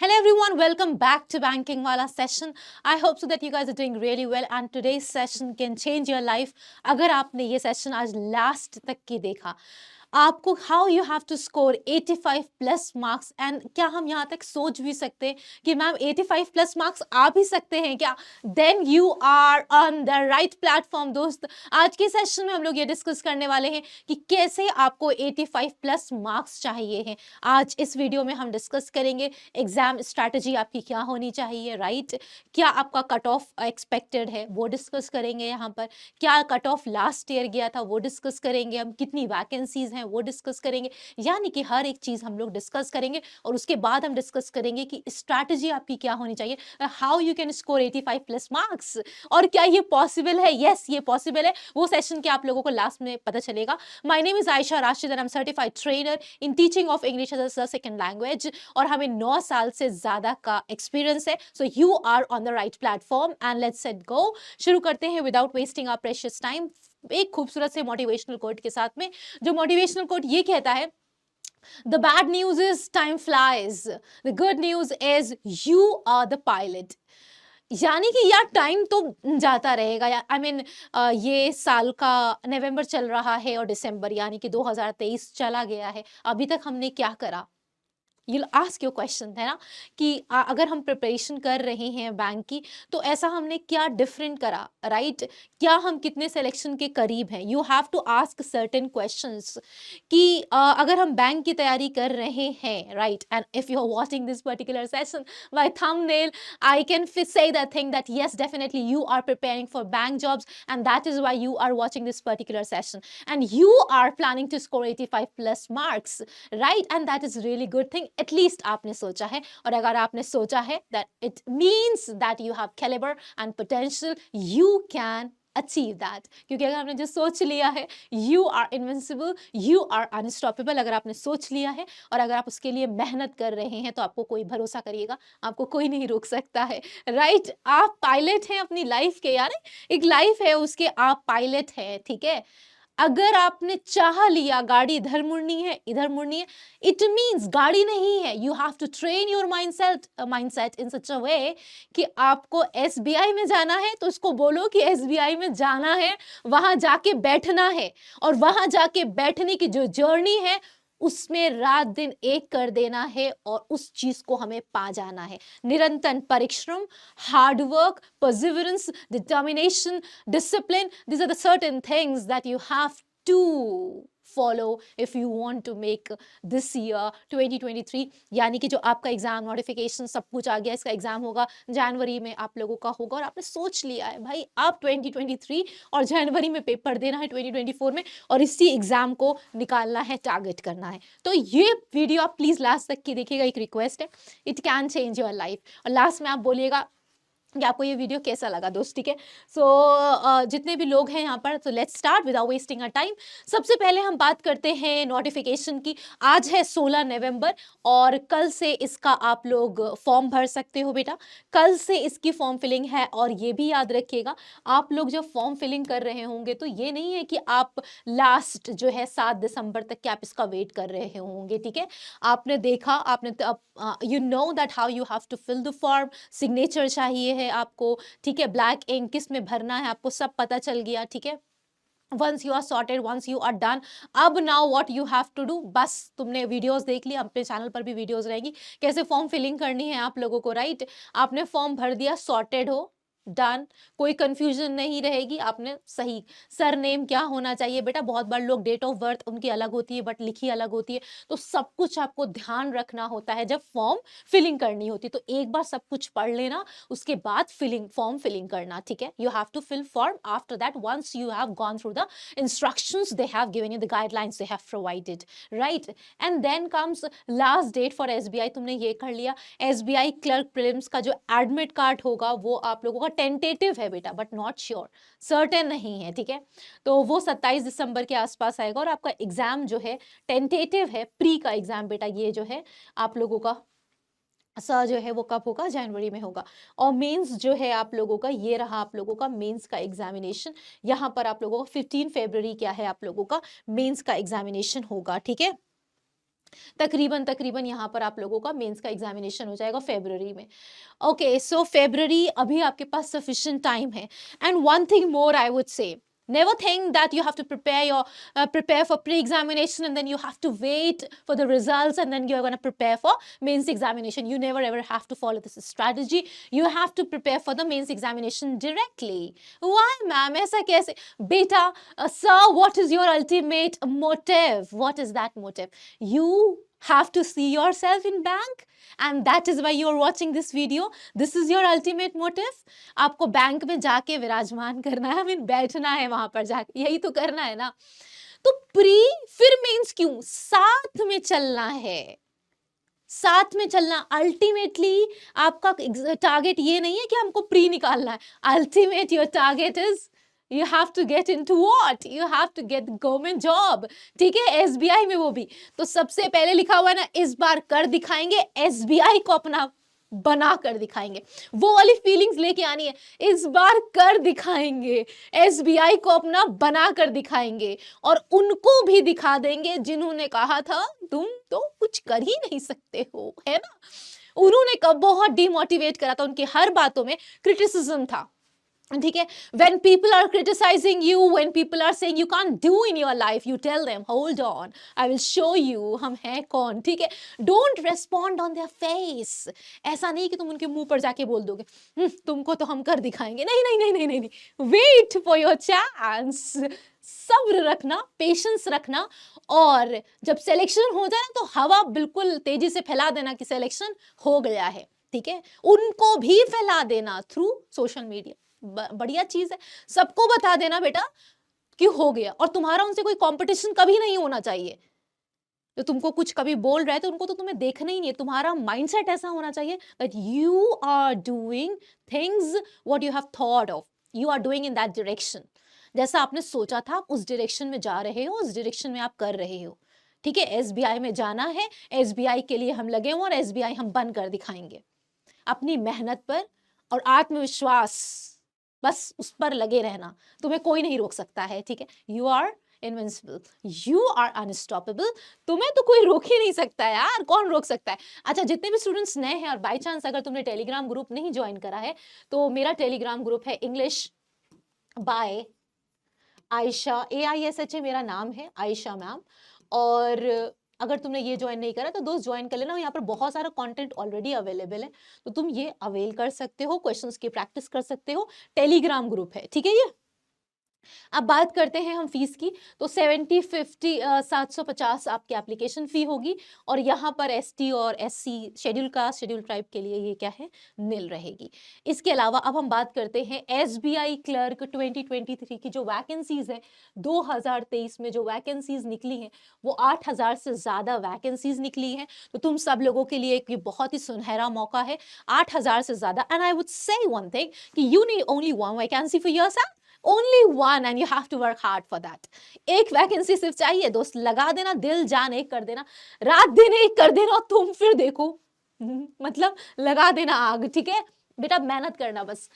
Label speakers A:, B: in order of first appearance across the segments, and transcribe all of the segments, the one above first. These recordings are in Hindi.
A: Hello everyone, welcome back to Banking Wala session. I hope so that you guys are doing really well and today's session can change your life. अगर आपने ये session आज last तक की देखा, आपको how you have to score 85 plus marks and क्या हम यहाँ तक सोच भी सकते हैं कि मैम 85 plus marks आ भी सकते हैं क्या? Then you are on the right platform दोस्त. आज के सेशन में हम लोग ये डिस्कस करने वाले हैं कि कैसे आपको 85 प्लस मार्क्स चाहिए हैं. आज इस वीडियो में हम डिस्कस करेंगे एग्जाम स्ट्रैटेजी आपकी क्या होनी चाहिए, राइट? क्या आपका कट ऑफ एक्सपेक्टेड है वो डिस्कस करेंगे यहाँ पर. क्या कट ऑफ लास्ट ईयर गया था वो डिस्कस करेंगे हम. कितनी वैकेंसीज हैं वो डिस्कस करेंगे. यानी कि हर एक चीज हम लोग डिस्कस करेंगे और उसके बाद हम डिस्कस करेंगे कि स्ट्रैटेजी आपकी क्या होनी चाहिए, how you can score 85 plus marks. और क्या ये पॉसिबल है? यस, ये पॉसिबल है. वो सेशन के आप लोगों को लास्ट में पता चलेगा. My name is Ayesha Rashid and I am certified trainer in teaching of English as a second language और हमें 9 साल से ज्यादा का एक्सपीरियंस है. So you are on the right platform and let's set go. शुरू करते हैं without wasting our precious time एक खूबसूरत से मोटिवेशनल कोट के साथ में. जो मोटिवेशनल कोट ये कहता है, The bad news is time flies. The good news is you are the pilot. यानी कि यार टाइम तो जाता रहेगा यार. आई मीन ये साल का नवंबर चल रहा है और दिसंबर यानी कि 2023 चला गया है. अभी तक हमने क्या करा? You'll ask your question है ना कि अगर हम प्रिपरेशन कर रहे हैं बैंक की तो ऐसा हमने क्या डिफरेंट करा, राइट? क्या हम कितने सिलेक्शन के करीब हैं? You have to ask certain questions कि अगर हम बैंक की तैयारी कर रहे हैं, right? And if you are watching this particular session by thumbnail, I can say that thing that yes, definitely you are preparing for bank jobs and that is why you are watching this particular session and you are planning to score 85 plus marks, right? And that is really good thing. At least आपने सोचा है और अगर आपने सोचा है that it means that you have caliber and potential, you can achieve that. क्योंकि अगर आपने जो सोच लिया है, you are invincible, you are unstoppable. अगर आपने सोच लिया है और अगर आप उसके लिए मेहनत कर रहे हैं तो आपको कोई भरोसा करिएगा, आपको कोई नहीं रोक सकता है, राइट? आप पायलट हैं अपनी लाइफ के यार. एक लाइफ है उसके आप पायलट हैं, ठीक है? अगर आपने चाह लिया गाड़ी इधर मुड़नी है इधर मुड़नी है, इट मीन्स गाड़ी नहीं है. You have to train your mindset in such a way कि आपको एसबीआई में जाना है तो उसको बोलो कि एसबीआई में जाना है, वहां जाके बैठना है और वहां जाके बैठने की जो जर्नी है उसमें रात दिन एक कर देना है और उस चीज को हमें पा जाना है. निरंतर परिश्रम, hard work, perseverance, determination, discipline, these are the certain things that you have to follow if you want to make this year 2023. यानी कि जो आपका एग्जाम नोटिफिकेशन सब कुछ आ गया, इसका एग्जाम होगा जनवरी में आप लोगों का होगा और आपने सोच लिया है भाई आप 2023 और जनवरी में पेपर देना है 2024 में और इसी एग्जाम को निकालना है, टारगेट करना है. तो ये वीडियो आप प्लीज लास्ट तक की देखिएगा, एक रिक्वेस्ट है. It can change your life. और लास्ट में आप बोलिएगा कि आपको ये वीडियो कैसा लगा दोस्त, ठीक है? सो जितने भी लोग हैं यहाँ पर, तो let's start without wasting a time. सबसे पहले हम बात करते हैं नोटिफिकेशन की. आज है 16 नवंबर और कल से इसका आप लोग फॉर्म भर सकते हो बेटा. कल से इसकी फॉर्म फिलिंग है और ये भी याद रखिएगा आप लोग जब फॉर्म फिलिंग कर रहे होंगे तो ये नहीं है कि आप लास्ट जो है 7 दिसंबर तक के आप इसका वेट कर रहे होंगे, ठीक है? आपने देखा, आपने you know that how you have to fill the form. Signature चाहिए है आपको, ठीक है? ब्लैक इंक किस में भरना है आपको सब पता चल गया, ठीक है? Once you are sorted, once you are done, अब now what you have to do, बस तुमने वीडियोस देख ली, अपने चैनल पर भी वीडियोस रहेगी कैसे फॉर्म फिलिंग करनी है आप लोगों को, राइट? आपने फॉर्म भर दिया, सॉर्टेड हो, डन, कोई कंफ्यूजन नहीं रहेगी. आपने सही सरनेम क्या होना चाहिए बेटा, बहुत बार लोग डेट ऑफ बर्थ उनकी अलग होती है बट लिखी अलग होती है, तो सब कुछ आपको ध्यान रखना होता है जब फॉर्म फिलिंग करनी होती है. तो एक बार सब कुछ पढ़ लेना, उसके बाद फॉर्म फिलिंग करना, ठीक है? You have to fill form after that once you have gone through the instructions they have given you, the guidelines they have provided, right? And then comes last date for SBI. तुमने ये कर लिया. SBI क्लर्क प्रीलिम्स का जो एडमिट कार्ड होगा वो आप लोगों का टेंटेटिव है बेटा, बट नॉट श्योर, सर्टेन नहीं है, ठीक है? तो वो 27 दिसंबर के आसपास आएगा और आपका एग्जाम जो है टेंटेटिव है, प्री का एग्जाम बेटा ये जो है आप लोगों का सा जो है वो कब होगा, जनवरी में होगा. और मेंस जो है आप लोगों का ये रहा, आप लोगों का मेंस का एग्जामिनेशन. यहाँ पर आप लोगों का 15 फरवरी क्या है आप लोगों का मेंस का एग्जामिनेशन होगा, ठीक है? तकरीबन तकरीबन यहाँ पर आप लोगों का मेंस का एग्जामिनेशन हो जाएगा फरवरी में। ओके, सो फरवरी अभी आपके पास सफिशिएंट टाइम है। And one thing more I would से, never think that you have to prepare for pre-examination and then you have to wait for the results and then you're going to prepare for mains examination. You never ever have to follow this strategy. You have to prepare for the mains examination directly. Why ma'am, aisa kaise? Beta, sir, what is your ultimate motive? What is that motive? You have to see yourself in bank and that is why you're watching this video. This is your ultimate motive. आपको बैंक में जाके विराजमान करना है, I mean बैठना है वहां पर जाके, यही तो करना है ना। तो प्री फिर मेंस क्यों, साथ में चलना है, साथ में चलना। अल्टीमेटली आपका टारगेट ये नहीं है कि हमको प्री निकालना है, ultimate your target is you have to get into what? You have to get government job, ठीक है, एसबीआई में वो भी। तो सबसे पहले लिखा हुआ है ना, इस बार कर दिखाएंगे, एसबीआई को अपना बना कर दिखाएंगे, वो वाली फीलिंग्स लेके आनी है। इस बार कर दिखाएंगे, एसबीआई को अपना बना कर दिखाएंगे और उनको भी दिखा देंगे जिन्होंने कहा था तुम तो कुछ कर ही नहीं सकते हो, है ना। उन्होंने कब बहुत डिमोटिवेट करा था, उनकी हर बातों में क्रिटिसिज्म था, ठीक है। when people are criticizing you, when people are saying you can't do in your life, you tell them hold on, I will show you हम हैं कौन, ठीक है। don't respond on their face, ऐसा नहीं कि तुम उनके मुंह पर जाके बोल दोगे तुमको तो हम कर दिखाएंगे, नहीं नहीं नहीं नहीं नहीं, नहीं। wait for your chance, सब्र रखना, पेशेंस रखना, और जब सिलेक्शन हो जाए ना तो हवा बिल्कुल तेजी से फैला देना कि सिलेक्शन हो गया है, ठीक है। उनको भी फैला देना थ्रू सोशल मीडिया, बढ़िया चीज है, सबको बता देना बेटा कि हो गया, और तुम्हारा उनसे कोई कंपटीशन कभी नहीं होना चाहिए। तो तुमको कुछ कभी बोल रहा है तो उनको तो तुम्हें देखना ही नहीं है, तुम्हारा माइंडसेट ऐसा होना चाहिए that you are doing things what you have thought of, you are doing in that direction, जैसा आपने सोचा था आप उस डायरेक्शन में जा रहे हो, उस डायरेक्शन में आप कर रहे हो, ठीक है। एसबीआई में जाना है, एसबीआई के लिए हम लगे हुए और एसबीआई हम बन कर दिखाएंगे। अपनी मेहनत पर और आत्मविश्वास, बस उस पर लगे रहना, तुम्हें कोई नहीं रोक सकता है, ठीक है। You are invincible, you are unstoppable, तुम्हें तो कोई रोक ही नहीं सकता है यार, कौन रोक सकता है। अच्छा, जितने भी स्टूडेंट्स नए हैं और बाई चांस अगर तुमने टेलीग्राम ग्रुप नहीं ज्वाइन करा है, तो मेरा टेलीग्राम ग्रुप है इंग्लिश बाय आयशा, AISHA मेरा नाम है, आयशा मैम। और अगर तुमने ये ज्वाइन नहीं करा तो दोस्त ज्वाइन कर लेना, यहाँ पर बहुत सारा कंटेंट ऑलरेडी अवेलेबल है, तो तुम ये अवेल कर सकते हो, क्वेश्चंस की प्रैक्टिस कर सकते हो, टेलीग्राम ग्रुप है, ठीक है। ये अब बात करते हैं हम फीस की, तो 750 आपकी एप्लीकेशन फी होगी, और यहाँ पर ST और SC schedule caste schedule tribe के लिए ये क्या है, नील रहेगी। इसके अलावा अब हम बात करते हैं SBI क्लर्क 2023 की जो वैकेंसीज है, 2023 में जो वैकेंसीज निकली हैं वो 8000 से ज़्यादा वैकेंसीज निकली हैं। तो तुम सब लोगों के लिए एक बहुत ही सुनहरा मौका है, 8000 से ज़्यादा। And I would say one thing कि you need only one vacancy for yourself, only one and you have to work hard for that। एक वैकेंसी सिर्फ चाहिए दोस्त, लगा देना, दिल जान एक कर देना, रात दिन एक कर देना, तुम फिर देखो मतलब लगा देना आग, ठीक है बेटा, मेहनत करना बस।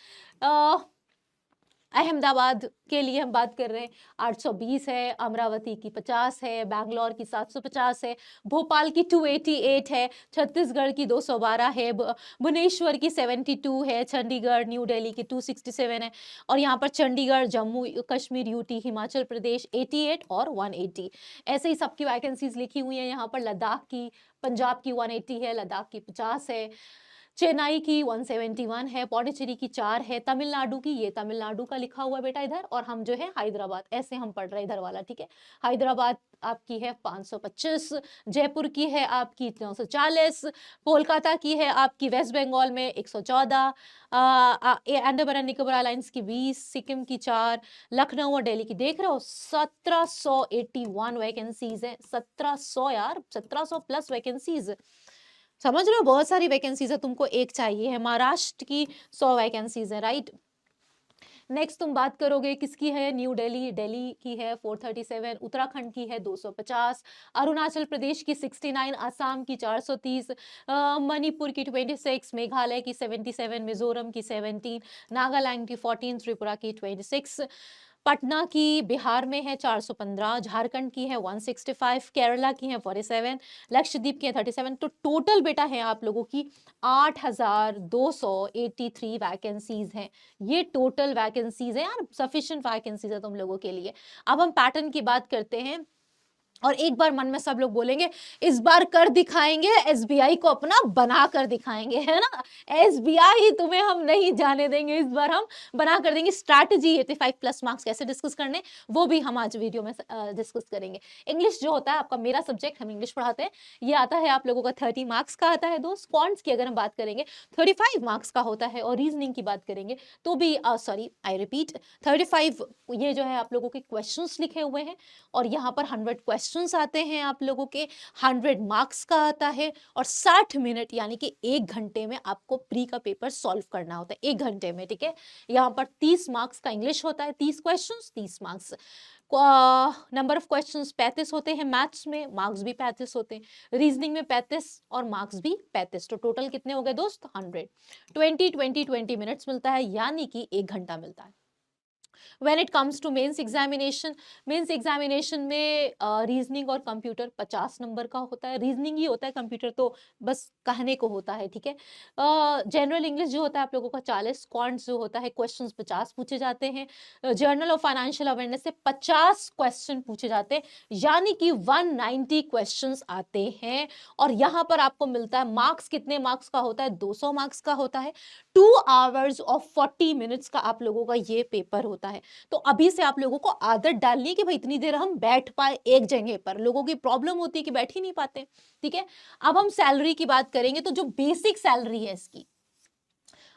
A: अहमदाबाद के लिए हम बात कर रहे हैं, 820 है, अमरावती की 50 है, बैंगलोर की 750 है, भोपाल की 288 है, छत्तीसगढ़ की 212 है, भुवनेश्वर की 72 है, चंडीगढ़ न्यू दिल्ली की 267 है, और यहाँ पर चंडीगढ़, जम्मू कश्मीर, यूटी, हिमाचल प्रदेश 88 और 180, ऐसे ही सबकी वैकेंसीज लिखी हुई है। यहाँ पर लद्दाख की, पंजाब की 180 है, लद्दाख की 50 है, चेन्नई की 171 है, पौंडीचेरी की 4 है, तमिलनाडु की, ये तमिलनाडु का लिखा हुआ है बेटा इधर, और हम जो है हैदराबाद, ऐसे हम पढ़ रहे हैं इधर वाला, ठीक है। हैदराबाद आपकी है 525, जयपुर की है आपकी 940, कोलकाता की है आपकी वेस्ट बंगाल में 114, अंडमान एंड निकोबार आइलैंड्स की 20, सिक्किम की 4, लखनऊ और दिल्ली की देख रहे हो 1781 वैकेंसीज है, 1700 यार, 1700 प्लस वैकेंसीज, समझ रहे हो, बहुत सारी वैकेंसीज है, तुमको एक चाहिए है। महाराष्ट्र की 100 वैकेंसीज है, राइट। नेक्स्ट तुम बात करोगे किसकी है, न्यू दिल्ली, दिल्ली की है 437, उत्तराखंड की है 250, अरुणाचल प्रदेश की 69, असम की 430, मणिपुर की 26, मेघालय की 77, मिजोरम की 17, नागालैंड की 14, त्रिपुरा की 26, पटना की बिहार में है 415, झारखंड की है 165, केरला की है 47, लक्षद्वीप की है 37। तो टोटल बेटा है आप लोगों की 8,283 वैकेंसीज हैं। ये टोटल वैकेंसीज है यार, सफिशिएंट वैकेंसीज है तुम लोगों के लिए। अब हम पैटर्न की बात करते हैं, और एक बार मन में सब लोग बोलेंगे इस बार कर दिखाएंगे, एसबीआई को अपना बना कर दिखाएंगे, है ना। एसबीआई तुम्हें हम नहीं जाने देंगे, इस बार हम बना कर देंगे। स्ट्रैटेजी 85 प्लस मार्क्स कैसे डिस्कस करने, वो भी हम आज वीडियो में डिस्कस करेंगे। इंग्लिश जो होता है आपका, मेरा सब्जेक्ट, हम इंग्लिश पढ़ाते हैं, ये आता है आप लोगों का 30 मार्क्स का आता है दोस्त। क्वांट्स की अगर हम बात करेंगे 35 मार्क्स का होता है, और रीजनिंग की बात करेंगे तो भी सॉरी आई रिपीट 35, ये जो है आप लोगों के क्वेश्चंस लिखे हुए हैं, और यहाँ पर 100 क्वेश्चंस आते हैं आप लोगों के, 100 मार्क्स का आता है, और 60 मिनट यानी कि 1 घंटे में आपको प्री का पेपर सॉल्व करना होता है, 1 घंटे में, ठीक है। यहाँ पर 30 मार्क्स का इंग्लिश होता है, 30 questions 30 marks. Number of questions 35 होते हैं, मैथ्स में मार्क्स भी 35 होते हैं, रीजनिंग में 35 और मार्क्स भी 35। तो टोटल कितने हो गए दोस्त, 100। 20 मिनट्स मिलता है, यानी कि 1 घंटा मिलता है। When it comes to mains examination में रीजनिंग और कंप्यूटर 50 नंबर का होता है, रीजनिंग ही होता है, कंप्यूटर तो बस कहने को होता है, ठीक है। जनरल इंग्लिश जो होता है आप लोगों का 40, क्वांट्स जो होता है क्वेश्चंस 50 पूछे जाते हैं, जर्नल ऑफ फाइनेंशियल अवेयरनेस से 50 क्वेश्चन पूछे जाते हैं, यानी कि 190 क्वेश्चंस आते हैं। और यहाँ पर आपको मिलता है मार्क्स, कितने मार्क्स का होता है, 200 मार्क्स का होता है। 2 आवर्स और 40 मिनट्स का आप लोगों का ये पेपर होता है। तो अभी से आप लोगों को आदत डालनी है कि भाई इतनी देर हम बैठ पाए एक जगह पर, लोगों की प्रॉब्लम होती है कि बैठ ही नहीं पाते, ठीक है। अब हम सैलरी की बात करेंगे, तो जो बेसिक सैलरी है इसकी,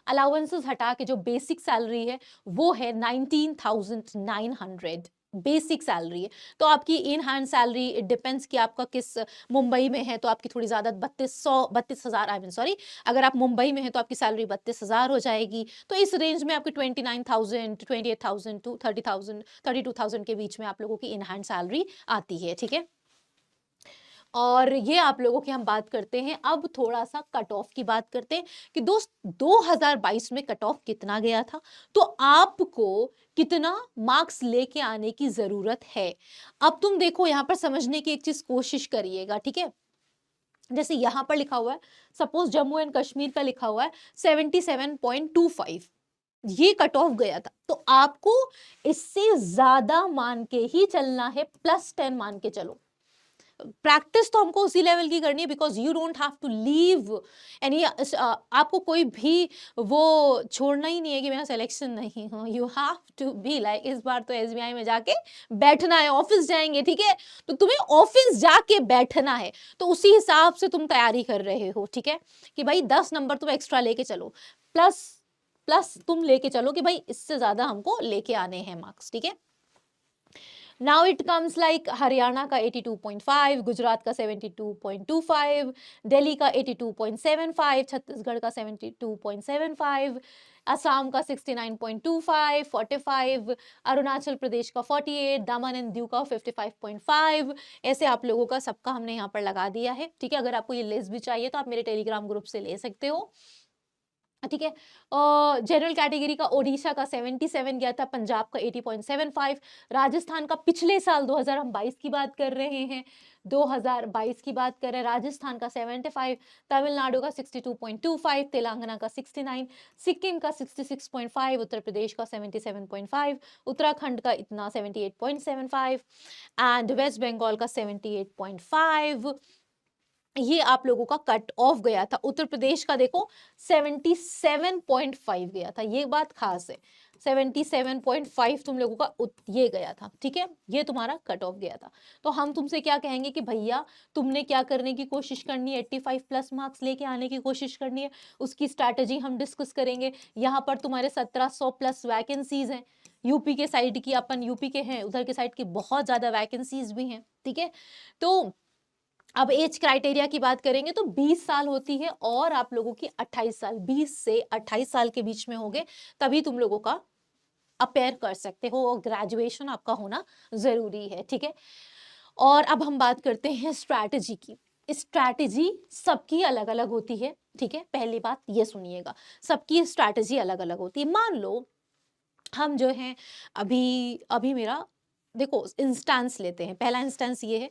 A: अलाउंसेस हटा के जो बेसिक सैलरी है वो है 19,900, बेसिक सैलरी है। तो आपकी in hand salary it depends कि आपका किस, मुंबई में है तो आपकी थोड़ी ज़्यादा 32,000 आई मीन सॉरी, अगर आप मुंबई में है तो आपकी सैलरी 32,000 हो जाएगी। तो इस रेंज में आपकी 29,000, 28,000 टू 30,000, 32,000 के बीच में आप लोगों की इन हैंड सैलरी आती है, ठीक है। और ये आप लोगों की हम बात करते हैं। अब थोड़ा सा कट ऑफ की बात करते हैं कि दोस्त 2022 में कट ऑफ कितना गया था, तो आपको कितना मार्क्स लेके आने की जरूरत है। अब तुम देखो यहाँ पर समझने की एक चीज कोशिश करिएगा, ठीक है। जैसे यहाँ पर लिखा हुआ है, सपोज जम्मू एंड कश्मीर का लिखा हुआ है 77.25, ये कट ऑफ गया था, तो आपको इससे ज्यादा मान के ही चलना है, +10 मान के चलो। प्रैक्टिस तो हमको उसी लेवल की करनी है, because you don't have to leave any, आपको कोई भी वो छोड़ना ही नहीं है कि मेरा सिलेक्शन नहीं हो। You have to be like, इस बार तो एसबीआई में जाके बैठना है, ऑफिस जाएंगे, ठीक है, तो तुम्हें ऑफिस जाके बैठना है, तो उसी हिसाब से तुम तैयारी कर रहे हो, ठीक है, कि भाई 10 नंबर तुम एक्स्ट्रा लेके चलो, प्लस प्लस तुम लेके चलो कि भाई इससे ज्यादा हमको लेके आने हैं मार्क्स, ठीक है। Now it comes like Haryana का 82.5, गुजरात का 72.25, दिल्ली का 82.75, छत्तीसगढ़ का 72.75, असम का 69.25, 45, अरुणाचल प्रदेश का 48, दमन एंड दीव का 55.5। ऐसे आप लोगों का सबका हमने यहाँ पर लगा दिया है, ठीक है। अगर आपको ये लिस्ट भी चाहिए तो आप मेरे टेलीग्राम ग्रुप से ले सकते हो, ठीक है। जनरल कैटेगरी का ओडिशा का 77 गया था, पंजाब का 80.75, राजस्थान का पिछले साल 2022 की बात कर रहे हैं, 2022 की बात कर रहे हैं, राजस्थान का 75, तमिलनाडु का 62.25, तेलंगाना का 69, सिक्किम का 66.5, उत्तर प्रदेश का 77.5, उत्तराखंड का इतना 78.75 एंड वेस्ट बंगाल का 78.5। ये आप लोगों का कट ऑफ गया था। उत्तर प्रदेश का देखो 77.5 गया था, ये बात खास है, 77.5 तुम लोगों का ये गया था, ठीक है, ये तुम्हारा कट ऑफ गया था। तो हम तुमसे क्या कहेंगे कि भैया तुमने क्या करने की कोशिश करनी है, 85 प्लस मार्क्स लेके आने की कोशिश करनी है, उसकी स्ट्रैटेजी हम डिस्कस करेंगे। यहाँ पर तुम्हारे 1700 प्लस वैकेंसीज हैं, यूपी के साइड की, अपन यूपी के हैं, उधर के साइड की बहुत ज्यादा वैकेंसीज भी हैं, ठीक है। तो अब एज क्राइटेरिया की बात करेंगे तो 20 साल होती है, और आप लोगों की 28 साल, 20 से 28 साल के बीच में होगे तभी तुम लोगों का अपेयर कर सकते हो, और ग्रेजुएशन आपका होना जरूरी है, ठीक है। और अब हम बात करते हैं स्ट्रैटेजी की। स्ट्रैटेजी सबकी अलग अलग होती है, ठीक है। पहली बात ये सुनिएगा, सबकी स्ट्रैटेजी अलग अलग होती है। मान लो हम जो हैं अभी अभी मेरा देखो इंस्टेंस लेते हैं। पहला इंस्टेंस ये है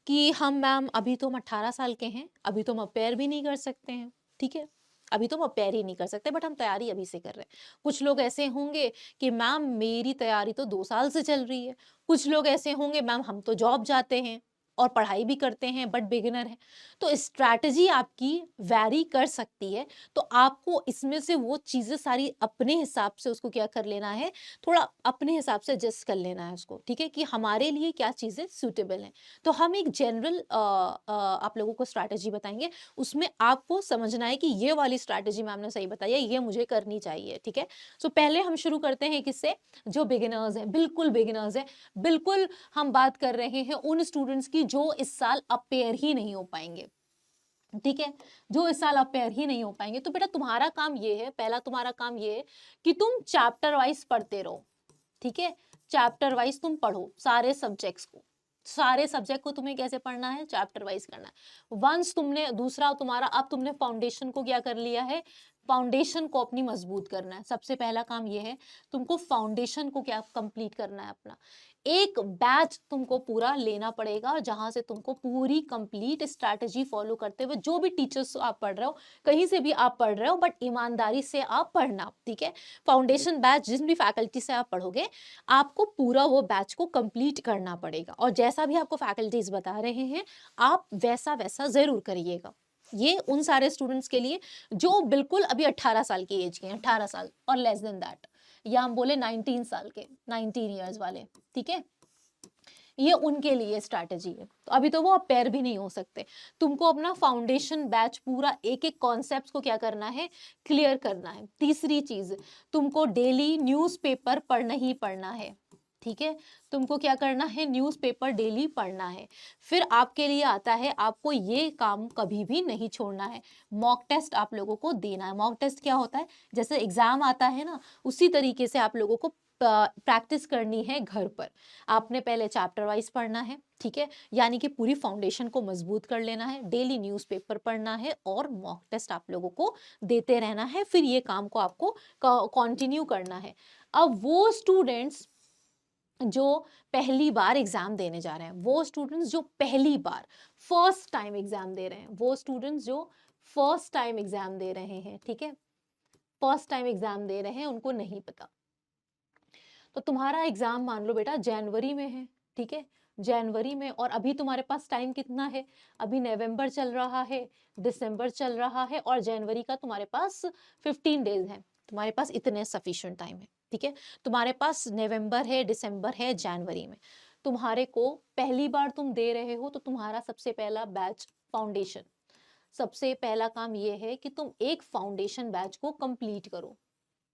A: कि हम मैम अभी तो हम 18 साल के हैं, अभी तो हम अपेयर भी नहीं कर सकते हैं, ठीक है? अभी तो हम अपेयर ही नहीं कर सकते बट हम तैयारी अभी से कर रहे हैं। कुछ लोग ऐसे होंगे कि मैम मेरी तैयारी तो 2 साल से चल रही है। कुछ लोग ऐसे होंगे मैम हम तो जॉब जाते हैं और पढ़ाई भी करते हैं बट बिगिनर हैं। तो स्ट्रैटेजी आपकी वैरी कर सकती है, तो आपको इसमें से वो चीज़ें सारी अपने हिसाब से उसको क्या कर लेना है, थोड़ा अपने हिसाब से एडजस्ट कर लेना है उसको, ठीक है? कि हमारे लिए क्या चीज़ें सूटेबल हैं। तो हम एक जनरल आप लोगों को स्ट्रैटेजी बताएँगे, उसमें आपको समझना है कि ये वाली स्ट्रैटेजी मैम ने सही बताई है, ये मुझे करनी चाहिए, ठीक है? सो पहले हम शुरू करते हैं किससे? जो बिगिनर्स हैं, बिल्कुल बिगिनर्स हैं, बिल्कुल हम बात कर रहे हैं उन स्टूडेंट्स की जो इस साल अपेयर ही नहीं हो पाएँगे, ठीक है? जो इस साल अपेयर ही नहीं हो पाएँगे, तो बेटा तुम्हारा काम ये है, पहला तुम्हारा काम ये है कि तुम चैप्टर वाइज़ पढ़ते रहो, ठीक है? चैप्टर वाइज़ तुम पढ़ो सारे सब्जेक्ट्स को। सारे सब्जेक्ट को तुम्हें कैसे पढ़ना है? चैप्टर वाइज़ करना है। वन्स तुमने दूसरा तुम्हारा अब तुमने फाउंडेशन को क्या कर लिया है? फाउंडेशन को अपनी मजबूत करना है। सबसे पहला काम ये है, तुमको फाउंडेशन को क्या कंप्लीट करना है अपना। एक बैच तुमको पूरा लेना पड़ेगा, जहाँ से तुमको पूरी कंप्लीट स्ट्रैटेजी फॉलो करते हुए जो भी टीचर्स आप पढ़ रहे हो, कहीं से भी आप पढ़ रहे हो बट ईमानदारी से आप पढ़ना, ठीक है? फाउंडेशन बैच जिस भी फैकल्टी से आप पढ़ोगे, आपको पूरा वो बैच को कंप्लीट करना पड़ेगा और जैसा भी आपको फैकल्टीज बता रहे हैं, आप वैसा-वैसा ज़रूर करिएगा। ये उन सारे स्टूडेंट्स के लिए जो बिल्कुल अभी 18 साल की एज के हैं, 18 साल और लेस देन दैट, या हम बोले 19 साल के, 19 ईयर्स वाले, ठीक है? ये उनके लिए स्ट्रैटेजी है। तो अभी तो वो अपेयर भी नहीं हो सकते। तुमको अपना फाउंडेशन बैच पूरा एक-एक कॉन्सेप्ट्स को क्या करना है, क्लियर करना है। तीसरी चीज़, तुमको डेली न्यूज़पेपर पढ़ना ही पढ़ना है, ठीक है? तुमको क्या करना है, न्यूज़पेपर डेली पढ़ना है। फिर आपके लिए आता है, आपको ये काम कभी भी नहीं छोड़ना है। मॉक टेस्ट आप लोगों को देना है। मॉक टेस्ट क्या होता है? जैसे एग्ज़ाम आता है ना, उसी तरीके से आप लोगों को प्रैक्टिस करनी है घर पर। आपने पहले चैप्टर वाइज पढ़ना है, ठीक है? यानी कि पूरी फाउंडेशन को मजबूत कर लेना है, डेली न्यूज़पेपर पढ़ना है और मॉक टेस्ट आप लोगों को देते रहना है। फिर ये काम को आपको कंटिन्यू करना है। अब वो स्टूडेंट्स जो पहली बार एग्जाम देने जा रहे हैं, वो स्टूडेंट्स जो पहली बार फर्स्ट टाइम एग्जाम दे रहे हैं, वो स्टूडेंट्स जो फर्स्ट टाइम एग्जाम दे रहे हैं, ठीक है? फर्स्ट टाइम एग्जाम दे रहे हैं, उनको नहीं पता। तो तुम्हारा एग्जाम मान लो बेटा जनवरी में है, ठीक है? जनवरी में, और अभी तुम्हारे पास टाइम कितना है? अभी नवंबर चल रहा है, दिसंबर चल रहा है और जनवरी का तुम्हारे पास 15 डेज है। तुम्हारे पास इतने सफिशिएंट टाइम है, ठीक है? तुम्हारे पास नवंबर है, दिसंबर है, जनवरी में तुम्हारे को पहली बार तुम दे रहे हो, तो तुम्हारा सबसे पहला बैच फाउंडेशन। सबसे पहला काम ये है कि तुम एक फाउंडेशन बैच को कंप्लीट करो,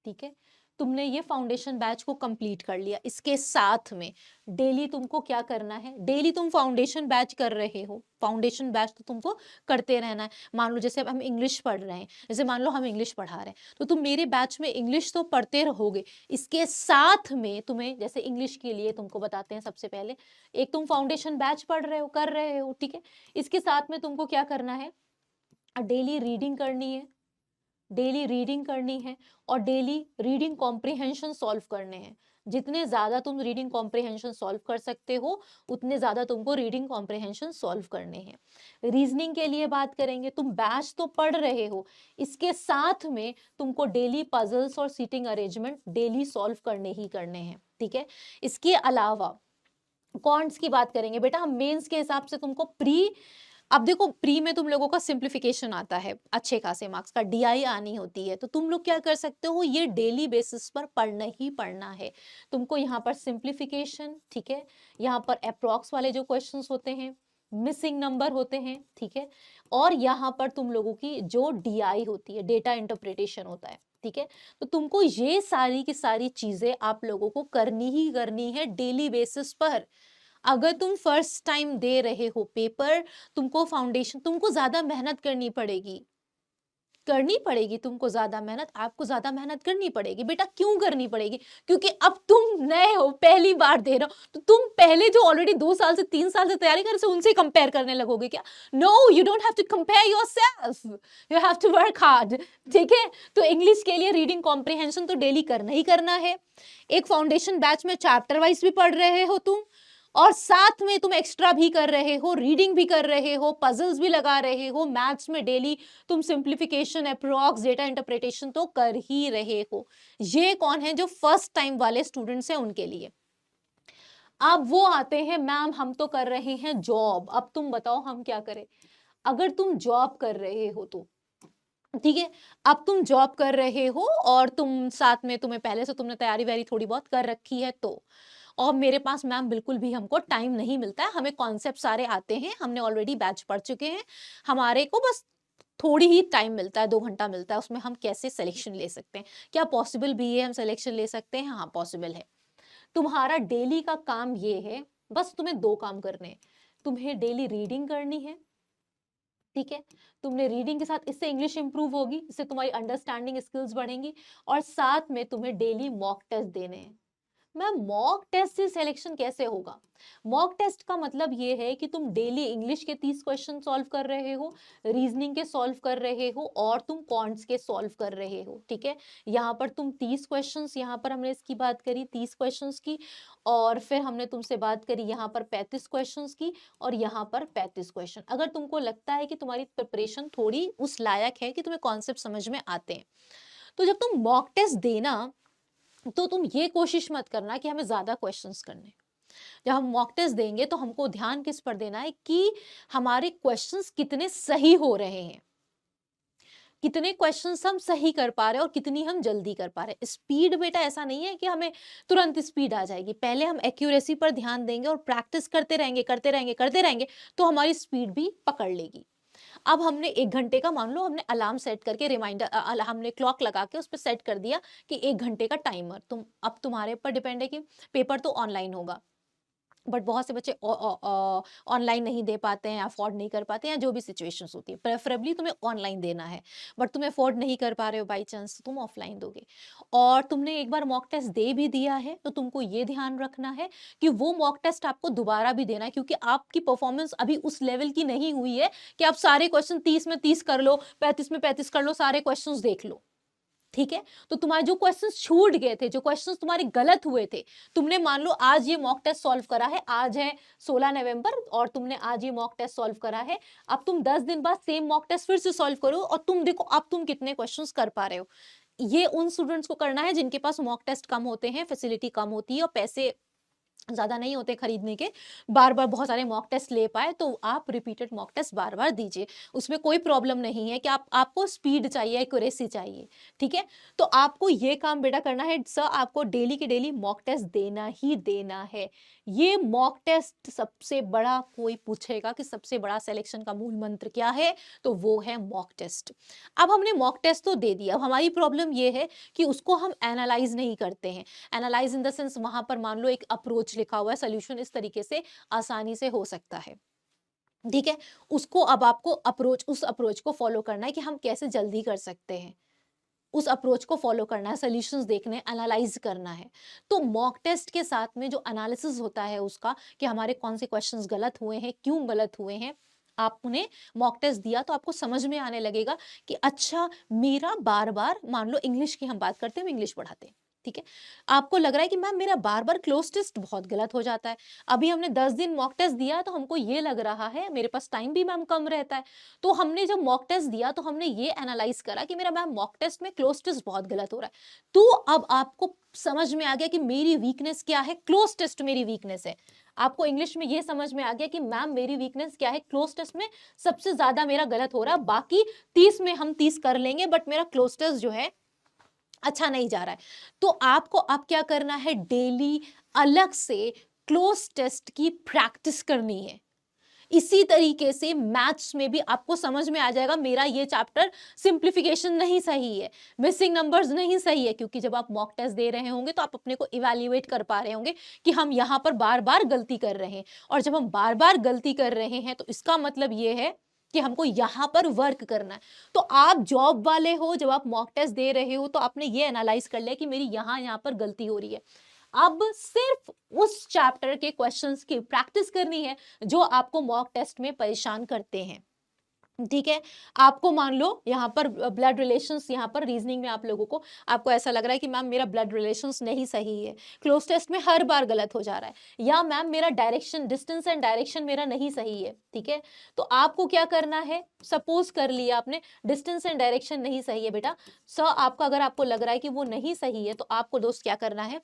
A: ठीक है? तुमने ये फाउंडेशन बैच को कंप्लीट कर लिया, इसके साथ में डेली तुमको क्या करना है, डेली तुम फाउंडेशन बैच कर रहे हो, फाउंडेशन बैच तो तुमको करते रहना है। मान लो जैसे अब हम इंग्लिश पढ़ रहे हैं, जैसे मान लो हम इंग्लिश पढ़ा रहे हैं, तो तुम मेरे बैच में इंग्लिश तो पढ़ते रहोगे, इसके साथ में तुम्हें जैसे इंग्लिश के लिए तुमको बताते हैं, सबसे पहले एक तुम फाउंडेशन बैच पढ़ रहे हो, कर रहे हो, ठीक है? इसके साथ में तुमको क्या करना है, डेली रीडिंग करनी है, डेली रीडिंग करनी है और डेली रीडिंग कॉम्प्रिहेंशन सॉल्व करने हैं। जितने ज़्यादा तुम रीडिंग कॉम्प्रिहेंशन सॉल्व कर सकते हो, उतने ज़्यादा तुमको रीडिंग कॉम्प्रिहेंशन सॉल्व करने हैं। रीजनिंग के लिए बात करेंगे, तुम बैच तो पढ़ रहे हो, इसके साथ में तुमको डेली पजल्स और सीटिंग अरेंजमेंट डेली सॉल्व करने ही करने हैं, ठीक है? इसके अलावा कॉन्ट्स की बात करेंगे बेटा, हम मेंस के हिसाब से तुमको प्री, अब देखो प्री में तुम लोगों का सिंप्लीफिकेशन आता है, अच्छे खासे मार्क्स का डीआई आनी होती है, तो तुम लोग क्या कर सकते हो, ये डेली बेसिस पर पढ़ना ही पढ़ना है तुमको। यहाँ पर सिंप्लीफिकेशन, ठीक है? यहाँ पर अप्रॉक्स वाले जो क्वेश्चंस होते हैं, मिसिंग नंबर होते हैं, ठीक है? और यहाँ पर तुम लोगों की जो डीआई होती है, डेटा इंटरप्रिटेशन होता है, ठीक है? तो तुमको ये सारी की सारी चीजें आप लोगों को करनी ही करनी है डेली बेसिस पर। अगर तुम फर्स्ट टाइम दे रहे हो पेपर, तुमको फाउंडेशन, तुमको ज्यादा मेहनत करनी पड़ेगी, करनी पड़ेगी तुमको ज़्यादा मेहनत, आपको ज़्यादा मेहनत करनी पड़ेगी। बेटा क्यों करनी पड़ेगी? क्योंकि अब तुम नए हो, पहली बार दे रहे हो, तो तुम पहले जो ऑलरेडी 2 साल से 3 साल से तैयारी कर रहे हो, उनसे कंपेयर करने लगोगे क्या? No, you don't have to compare yourself, you have to work hard. ठीक है? तो इंग्लिश के लिए रीडिंग कॉम्प्रिहेंशन तो डेली करना ही करना है। एक फाउंडेशन बैच में चैप्टर वाइज भी पढ़ रहे हो तुम, और साथ में तुम एक्स्ट्रा भी कर रहे हो, रीडिंग भी कर रहे हो, पजल्स भी लगा रहे हो, मैथ्स में डेली तुम सिंप्लीफिकेशन, अप्रॉक्स, डेटा इंटरप्रिटेशन तो कर ही रहे हो। ये कौन है? जो फर्स्ट टाइम वाले स्टूडेंट्स हैं उनके लिए। अब वो आते हैं, मैम हम तो कर रहे हैं जॉब, अब तुम बताओ हम क्या करें? अगर तुम जॉब कर रहे हो तो ठीक है, अब तुम जॉब कर रहे हो और तुम साथ में, तुम्हें पहले से तुमने तैयारी वैयारी थोड़ी बहुत कर रखी है तो, और मेरे पास मैम बिल्कुल भी हमको टाइम नहीं मिलता है, हमें कॉन्सेप्ट सारे आते हैं, हमने ऑलरेडी बैच पढ़ चुके हैं, हमारे को बस थोड़ी ही टाइम मिलता है, 2 घंटा मिलता है, उसमें हम कैसे सिलेक्शन ले सकते हैं? क्या पॉसिबल भी है हम सिलेक्शन ले सकते हैं? हाँ पॉसिबल है। तुम्हारा डेली का काम ये है, बस तुम्हें 2 काम करने हैं। तुम्हें डेली रीडिंग करनी है, ठीक है? तुमने रीडिंग के साथ, इससे इंग्लिश इंप्रूव होगी, इससे तुम्हारी अंडरस्टैंडिंग स्किल्स बढ़ेंगी, और साथ में तुम्हें डेली मॉक टेस्ट देने हैं। मैम मॉक टेस्ट से सिलेक्शन कैसे होगा? मॉक टेस्ट का मतलब ये है कि तुम डेली इंग्लिश के 30 क्वेश्चन सॉल्व कर रहे हो, रीजनिंग के सॉल्व कर रहे हो, और तुम कॉन्ट्स के सॉल्व कर रहे हो। ठीक है, यहाँ पर तुम 30 क्वेश्चंस, यहाँ पर हमने इसकी बात करी 30 क्वेश्चंस की, और फिर हमने तुमसे बात करी यहाँ पर 35 क्वेश्चंस की, और यहाँ पर 35 क्वेश्चन। अगर तुमको लगता है कि तुम्हारी प्रिपरेशन थोड़ी उस लायक है कि तुम्हें कॉन्सेप्ट समझ में आते हैं, तो जब तुम मॉक टेस्ट देना, तो तुम ये कोशिश मत करना कि हमें ज्यादा क्वेश्चंस करने। जब हम मॉक टेस्ट देंगे तो हमको ध्यान किस पर देना है कि हमारे क्वेश्चंस कितने सही हो रहे हैं, कितने क्वेश्चंस हम सही कर पा रहे हैं और कितनी हम जल्दी कर पा रहे हैं। स्पीड बेटा ऐसा नहीं है कि हमें तुरंत स्पीड आ जाएगी, पहले हम एक्यूरेसी पर ध्यान देंगे और प्रैक्टिस करते रहेंगे करते रहेंगे करते रहेंगे, तो हमारी स्पीड भी पकड़ लेगी। अब हमने 1 घंटे का, मान लो हमने अलार्म सेट करके, रिमाइंडर हमने क्लॉक लगा के उस पे सेट कर दिया कि 1 घंटे का टाइमर, तुम, अब तुम्हारे ऊपर डिपेंड है कि पेपर तो ऑनलाइन होगा, बट बहुत से बच्चे ऑनलाइन नहीं दे पाते हैं, अफोर्ड नहीं कर पाते हैं, या जो भी सिचुएशंस होती है, प्रेफरेबली तुम्हें ऑनलाइन देना है, बट तुम अफोर्ड नहीं कर पा रहे हो बाई चांस, तो तुम ऑफलाइन दोगे। और तुमने एक बार मॉक टेस्ट दे भी दिया है, तो तुमको ये ध्यान रखना है कि वो मॉक टेस्ट आपको दोबारा भी देना है, क्योंकि आपकी परफॉर्मेंस अभी उस लेवल की नहीं हुई है कि आप सारे क्वेश्चन 30 में 30 कर लो, 35 में 35 कर लो, सारे क्वेश्चन देख लो। ठीक है, तो तुम्हारे जो क्वेश्चंस छूट गए थे, जो क्वेश्चंस तुम्हारे गलत हुए थे, तुमने मान लो आज ये मॉक टेस्ट सॉल्व करा है, आज है 16 नवंबर और तुमने आज ये मॉक टेस्ट सॉल्व करा है, अब तुम 10 दिन बाद सेम मॉक टेस्ट फिर से सॉल्व करो और तुम देखो अब तुम कितने क्वेश्चंस कर पा रहे हो। ये उन स्टूडेंट्स को करना है जिनके पास मॉक टेस्ट कम होते हैं, फैसिलिटी कम होती है और पैसे ज़्यादा नहीं होते खरीदने के, बार-बार बहुत सारे मॉक टेस्ट ले पाए, तो आप रिपीटेड मॉक टेस्ट बार-बार दीजिए। उसमें कोई प्रॉब्लम नहीं है कि आपको स्पीड चाहिए, एक्यूरेसी चाहिए, ठीक है? तो आपको ये काम बेटा करना है, सर आपको डेली के डेली मॉक टेस्ट देना ही देना है। ये मॉक टेस्ट सबसे बड़ा, कोई पूछेगा कि सबसे बड़ा सिलेक्शन का मूल मंत्र क्या है? तो वो है मॉक टेस्ट। अब हमने मॉक टेस्ट तो दे दिया, अब हमारी प्रॉब्लम ये है कि उसको हम एनालाइज़ नहीं करते हैं। एनालाइज इन द सेंस, वहां पर मान लो एक अप्रोच लिखा हुआ है, सोल्यूशन इस तरीके से आसानी से हो सकता है, ठीक है? उसको अब आपको उस अप्रोच को फॉलो करना है कि हम कैसे जल्दी कर सकते हैं, उस अप्रोच को फॉलो करना है, सॉल्यूशंस देखने, एनालाइज करना है। तो मॉक टेस्ट के साथ में जो एनालिसिस होता है उसका, कि हमारे कौन से क्वेश्चंस गलत हुए हैं, क्यों गलत हुए हैं, आपने मॉक टेस्ट दिया तो आपको समझ में आने लगेगा कि अच्छा मेरा बार बार, मान लो इंग्लिश की हम बात करते हैं, हम इंग्लिश पढ़ाते हैं, ठीक है? आपको लग रहा है कि मैम मेरा बार बार क्लोज टेस्ट बहुत गलत हो जाता है, अभी हमने 10 दिन मॉक टेस्ट दिया तो हमको ये लग रहा है, मेरे पास टाइम भी मैम कम रहता है, तो हमने जब मॉक टेस्ट दिया तो हमने ये एनालाइज करा कि मेरा मैम मॉक टेस्ट में क्लोज टेस्ट बहुत गलत हो रहा है, तो अब आपको समझ में आ गया कि मेरी वीकनेस क्या है, क्लोज टेस्ट मेरी वीकनेस है। आपको इंग्लिश में ये समझ में आ गया कि मैम मेरी वीकनेस क्या है, क्लोज टेस्ट में सबसे ज्यादा मेरा गलत हो रहा है, बाकी 30 में हम 30 कर लेंगे, बट मेरा क्लोज टेस्ट जो है अच्छा नहीं जा रहा है। तो आपको अब क्या करना है, डेली अलग से क्लोज टेस्ट की प्रैक्टिस करनी है। इसी तरीके से मैथ्स में भी आपको समझ में आ जाएगा, मेरा ये चैप्टर सिंप्लीफिकेशन नहीं सही है, मिसिंग नंबर्स नहीं सही है, क्योंकि जब आप मॉक टेस्ट दे रहे होंगे तो आप अपने को इवैल्यूएट कर पा रहे होंगे कि हम यहाँ पर बार बार गलती कर रहे हैं, और जब हम बार बार गलती कर रहे हैं तो इसका मतलब ये है कि हमको यहाँ पर वर्क करना है। तो आप जॉब वाले हो, जब आप मॉक टेस्ट दे रहे हो तो आपने ये एनालाइज कर लिया कि मेरी यहाँ पर गलती हो रही है। अब सिर्फ उस चैप्टर के क्वेश्चंस की प्रैक्टिस करनी है जो आपको मॉक टेस्ट में परेशान करते हैं। ठीक है, आपको मान लो यहाँ पर ब्लड रिलेशंस, यहाँ पर रीजनिंग में आप लोगों को, आपको ऐसा लग रहा है कि मैम मेरा ब्लड रिलेशंस नहीं सही है, क्लोज टेस्ट में हर बार गलत हो जा रहा है, या मैम मेरा डायरेक्शन, डिस्टेंस एंड डायरेक्शन मेरा नहीं सही है। ठीक है, तो आपको क्या करना है, सपोज कर लिया आपने डिस्टेंस एंड डायरेक्शन नहीं सही है बेटा, सर आपका, अगर आपको लग रहा है कि वो नहीं सही है तो आपको दोस्त क्या करना है,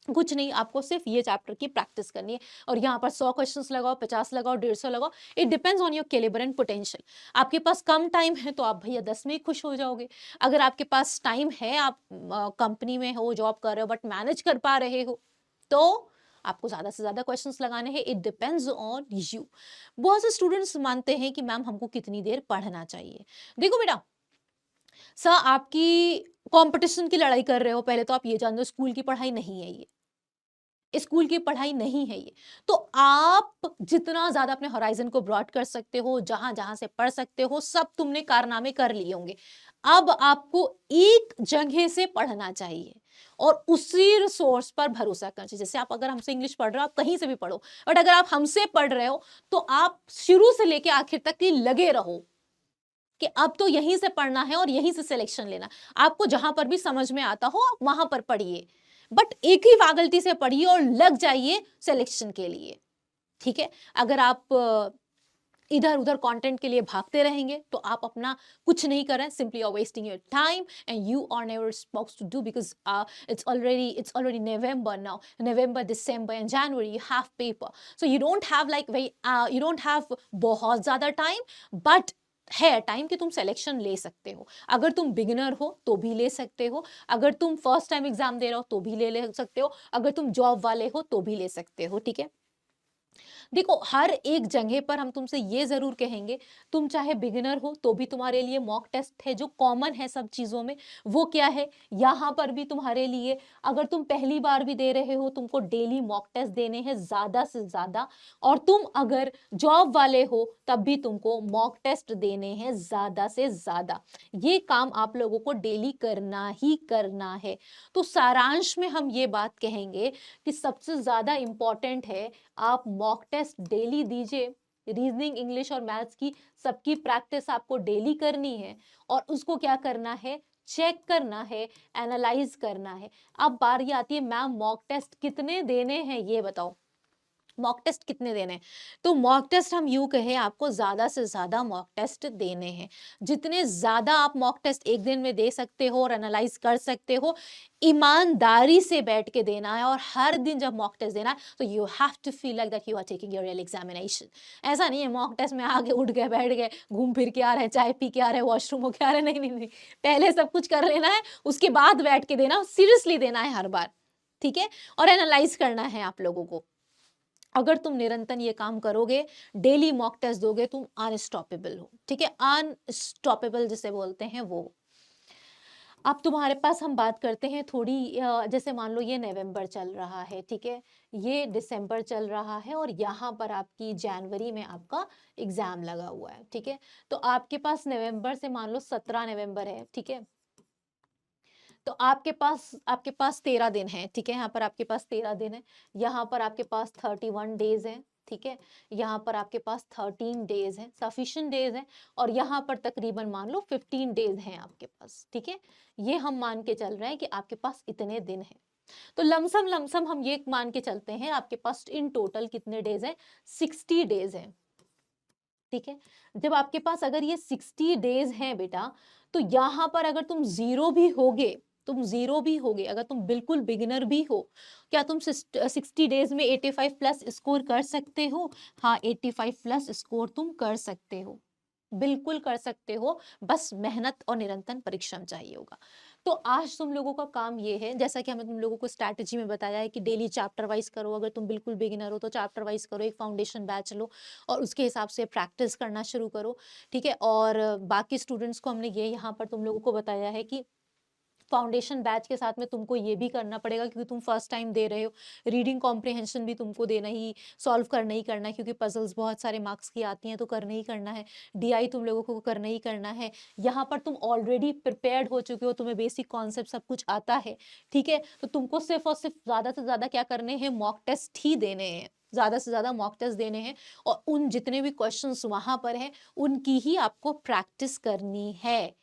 A: कुछ नहीं, आपको सिर्फ ये चैप्टर की प्रैक्टिस करनी है। और यहाँ पर 100 क्वेश्चंस लगाओ, 50 लगाओ, 150 लगाओ, it depends on your calibre and potential. आपके पास कम टाइम है तो आप भैया 10 में ही खुश हो जाओगे। अगर आपके पास टाइम है, आप कंपनी में हो, जॉब कर रहे हो, बट मैनेज कर पा रहे हो, तो आपको ज्यादा से ज्यादा क्वेश्चंस लगाने हैं। It depends on you. बहुत से स्टूडेंट्स मानते हैं कि मैम हमको कितनी देर पढ़ना चाहिए। देखो बेटा, सर आपकी कंपटीशन की लड़ाई कर रहे हो, पहले तो आप ये जान लो स्कूल की पढ़ाई नहीं है ये, स्कूल की पढ़ाई नहीं है ये। तो आप जितना ज्यादा अपने होराइजन को ब्रॉड कर सकते हो, जहां जहां से पढ़ सकते हो, सब तुमने कारनामे कर लिए होंगे। अब आपको एक जगह से पढ़ना चाहिए और उसी रिसोर्स पर भरोसा करना चाहिए। जैसे आप अगर हमसे इंग्लिश पढ़ रहे हो, आप कहीं से भी पढ़ो, बट अगर आप हमसे पढ़ रहे हो तो आप शुरू से लेके आखिर तक ही लगे रहो कि अब तो यहीं से पढ़ना है और यहीं से सिलेक्शन लेना। आपको जहां पर भी समझ में आता हो आप वहां पर पढ़िए, बट एक ही फैकल्टी से पढ़िए और लग जाइए सिलेक्शन के लिए। ठीक है, अगर आप इधर उधर कंटेंट के लिए भागते रहेंगे तो आप अपना कुछ नहीं कर रहे हैं, simply are wasting your time and you are never supposed to do, because it's already November now, November, December and January you have paper, so you don't have like you don't have बहुत ज्यादा टाइम, बट है टाइम कि तुम सिलेक्शन ले सकते हो। अगर तुम बिगिनर हो तो भी ले सकते हो, अगर तुम फर्स्ट टाइम एग्जाम दे रहे हो तो भी ले सकते हो, अगर तुम जॉब वाले हो तो भी ले सकते हो। ठीक है, देखो हर एक जगह पर हम तुमसे ये जरूर कहेंगे, तुम चाहे बिगिनर हो तो भी तुम्हारे लिए मॉक टेस्ट है जो कॉमन है सब चीजों में। वो क्या है, यहाँ पर भी तुम्हारे लिए, अगर तुम पहली बार भी दे रहे हो, तुमको डेली मॉक टेस्ट देने हैं ज्यादा से ज्यादा, और तुम अगर जॉब वाले हो तब भी तुमको मॉक टेस्ट देने हैं ज्यादा से ज्यादा। ये काम आप लोगों को डेली करना ही करना है। तो सारांश में हम ये बात कहेंगे कि सबसे ज्यादा इंपॉर्टेंट है आप मॉक टेस्ट डेली दीजिए। रीजनिंग, इंग्लिश और मैथ्स की सबकी प्रैक्टिस आपको डेली करनी है और उसको क्या करना है, चेक करना है, एनालाइज करना है। अब बारी आती है मैम मॉक टेस्ट कितने देने हैं ये बताओ, मॉक टेस्ट कितने देने हैं? तो मॉक टेस्ट हम यूं कहें, आपको ज्यादा से ज्यादा मॉक टेस्ट देने हैं। जितने ज्यादा आप मॉक टेस्ट एक दिन में दे सकते हो और एनालाइज कर सकते हो, ईमानदारी से बैठ के देना है। और हर दिन जब मॉक टेस्ट देना है तो you have to feel like that you are taking your real examination. ऐसा नहीं है मॉक टेस्ट में आगे उठ गए, बैठ गए, घूम फिर के आ रहे हैं, चाय पी के आ रहे हैं, वॉशरूम होके आ रहे हैं, नहीं नहीं नहीं, पहले सब कुछ कर लेना है, उसके बाद बैठ के देना, सीरियसली देना है हर बार। ठीक है, और एनालाइज करना है आप लोगों को। अगर तुम निरंतर ये काम करोगे, डेली मॉक टेस्ट दोगे, तुम अनस्टॉपेबल हो। ठीक है, अनस्टॉपेबल जिसे बोलते हैं वो। अब तुम्हारे पास हम बात करते हैं थोड़ी, जैसे मान लो ये नवंबर चल रहा है, ठीक है, ये दिसंबर चल रहा है और यहाँ पर आपकी जनवरी में आपका एग्जाम लगा हुआ है। ठीक है, तो आपके पास नवंबर से मान लो 17 नवंबर है। ठीक है, तो आपके पास 13 दिन है। ठीक है, यहाँ पर आपके पास 13 दिन है, यहाँ पर आपके पास 31 डेज है। ठीक है, यहाँ पर आपके पास 13 डेज है, सफिशिएंट डेज है, और यहाँ पर तकरीबन मान लो 15 डेज हैं आपके पास। ठीक है, ये हम मान के चल रहे हैं कि आपके पास इतने दिन हैं। तो लमसम लमसम हम ये मान के चलते हैं आपके पास इन टोटल कितने डेज है, 60 डेज है। ठीक है, जब आपके पास अगर ये 60 डेज हैं बेटा, तो यहाँ पर अगर तुम जीरो भी होगे, तुम जीरो भी होगे, अगर तुम बिल्कुल बिगिनर भी हो, क्या तुम 60 डेज में 85 प्लस स्कोर कर सकते हो? हाँ, 85 प्लस स्कोर तुम कर सकते हो, बिल्कुल कर सकते हो, बस मेहनत और निरंतर परिश्रम चाहिए होगा। तो आज तुम लोगों का काम ये है, जैसा कि हमें तुम लोगों को स्ट्रैटेजी में बताया है कि डेली चैप्टर वाइज करो, अगर तुम बिल्कुल बिगिनर हो तो चैप्टर वाइज करो, एक फाउंडेशन बैच लो और उसके हिसाब से प्रैक्टिस करना शुरू करो। ठीक है, और बाकी स्टूडेंट्स को हमने ये यहाँ पर तुम लोगों को बताया है कि फाउंडेशन बैच के साथ में तुमको ये भी करना पड़ेगा क्योंकि तुम फर्स्ट टाइम दे रहे हो। रीडिंग कॉम्प्रिहेंशन भी तुमको देना ही, सॉल्व करना ही करना है क्योंकि पजल्स बहुत सारे मार्क्स की आती हैं तो करना ही करना है। डीआई तुम लोगों को करना ही करना है। यहाँ पर तुम ऑलरेडी प्रिपेयर्ड हो चुके हो, तुम्हें बेसिक कॉन्सेप्ट सब कुछ आता है, ठीक है। तो तुमको सिर्फ और सिर्फ ज्यादा से ज्यादा क्या करने हैं, मॉक टेस्ट ही देने हैं, ज्यादा से ज्यादा मॉक टेस्ट देने हैं और उन जितने भी क्वेश्चंस वहां पर हैं उनकी ही आपको प्रैक्टिस करनी है।